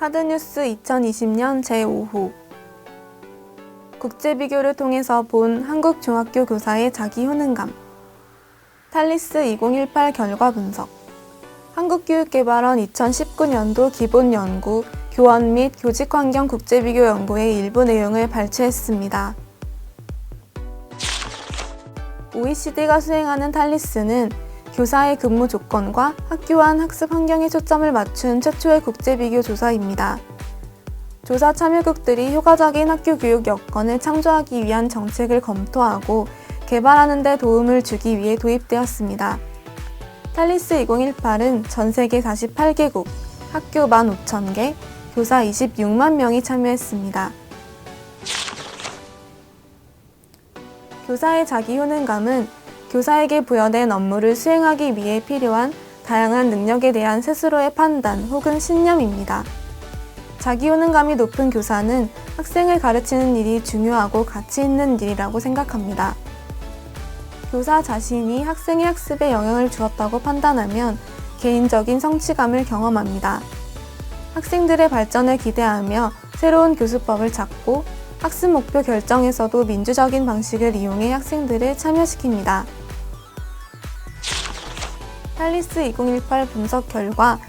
카드뉴스 2020년 제5호 국제비교를 통해서 본 한국 중학교 교사의 자기 효능감 탈리스 2018 결과 분석 한국교육개발원 2019년도 기본연구, 교원 및 교직환경 국제비교 연구의 일부 내용을 발췌했습니다. OECD가 수행하는 탈리스는 교사의 근무 조건과 학교 안 학습 환경에 초점을 맞춘 최초의 국제비교 조사입니다. 조사 참여국들이 효과적인 학교 교육 여건을 창조하기 위한 정책을 검토하고 개발하는 데 도움을 주기 위해 도입되었습니다. 탈리스 2018은 전 세계 48개국, 학교 15,000개, 교사 26만 명이 참여했습니다. 교사의 자기 효능감은 교사에게 부여된 업무를 수행하기 위해 필요한 다양한 능력에 대한 스스로의 판단 혹은 신념입니다. 자기 효능감이 높은 교사는 학생을 가르치는 일이 중요하고 가치 있는 일이라고 생각합니다. 교사 자신이 학생의 학습에 영향을 주었다고 판단하면 개인적인 성취감을 경험합니다. 학생들의 발전을 기대하며 새로운 교수법을 찾고 학습 목표 결정에서도 민주적인 방식을 이용해 학생들을 참여시킵니다. 탈리스 2018 분석 결과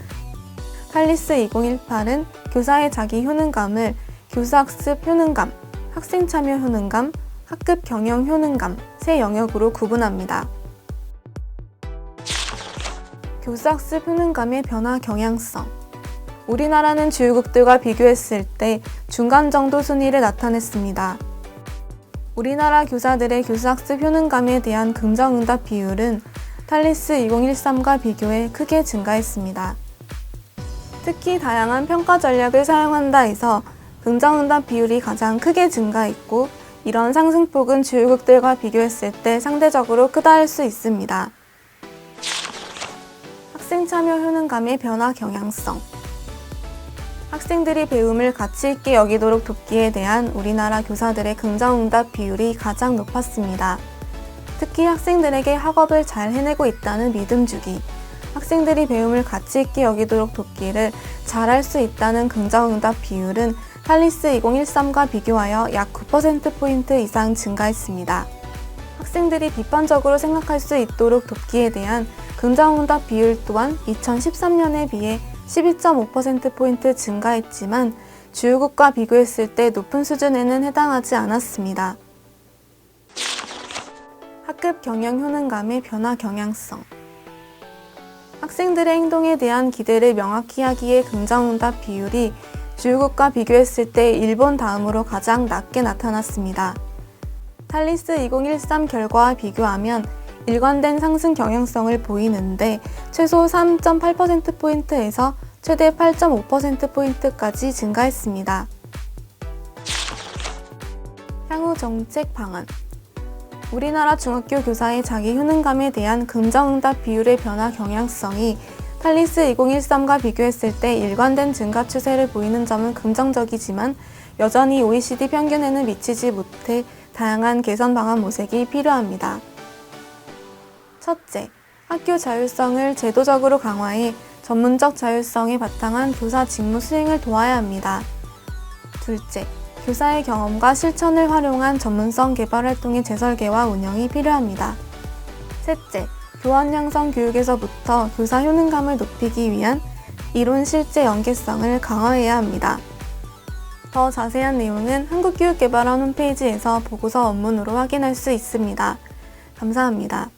탈리스 2018은 교사의 자기 효능감을 교사학습 효능감, 학생 참여 효능감, 학급 경영 효능감 세 영역으로 구분합니다. 교사학습 효능감의 변화 경향성 우리나라는 주요국들과 비교했을 때 중간 정도 순위를 나타냈습니다. 우리나라 교사들의 교사학습 효능감에 대한 긍정응답 비율은 탈리스 2013과 비교해 크게 증가했습니다. 특히 다양한 평가 전략을 사용한다 해서 긍정응답 비율이 가장 크게 증가했고 이런 상승폭은 주요국들과 비교했을 때 상대적으로 크다 할 수 있습니다. 학생 참여 효능감의 변화 경향성 학생들이 배움을 가치 있게 여기도록 돕기에 대한 우리나라 교사들의 긍정응답 비율이 가장 높았습니다. 특히 학생들에게 학업을 잘 해내고 있다는 믿음 주기, 학생들이 배움을 가치 있게 여기도록 돕기를 잘할 수 있다는 긍정응답 비율은 탈리스 2013과 비교하여 약 9%포인트 이상 증가했습니다. 학생들이 비판적으로 생각할 수 있도록 돕기에 대한 긍정응답 비율 또한 2013년에 비해 12.5%포인트 증가했지만 주요국과 비교했을 때 높은 수준에는 해당하지 않았습니다. 학급 경영 효능감의 변화 경향성 학생들의 행동에 대한 기대를 명확히 하기에 긍정응답 비율이 주요국과 비교했을 때 일본 다음으로 가장 낮게 나타났습니다. 탈리스 2013 결과와 비교하면 일관된 상승 경향성을 보이는데 최소 3.8%포인트에서 최대 8.5%포인트까지 증가했습니다. 향후 정책 방안 우리나라 중학교 교사의 자기 효능감에 대한 긍정응답 비율의 변화 경향성이 탈리스 2013과 비교했을 때 일관된 증가 추세를 보이는 점은 긍정적이지만 여전히 OECD 평균에는 미치지 못해 다양한 개선 방안 모색이 필요합니다. 첫째, 학교 자율성을 제도적으로 강화해 전문적 자율성에 바탕한 교사 직무 수행을 도와야 합니다. 둘째, 교사의 경험과 실천을 활용한 전문성 개발 활동의 재설계와 운영이 필요합니다. 셋째, 교원 양성 교육에서부터 교사 효능감을 높이기 위한 이론 실제 연계성을 강화해야 합니다. 더 자세한 내용은 한국교육개발원 홈페이지에서 보고서 원문으로 확인할 수 있습니다. 감사합니다.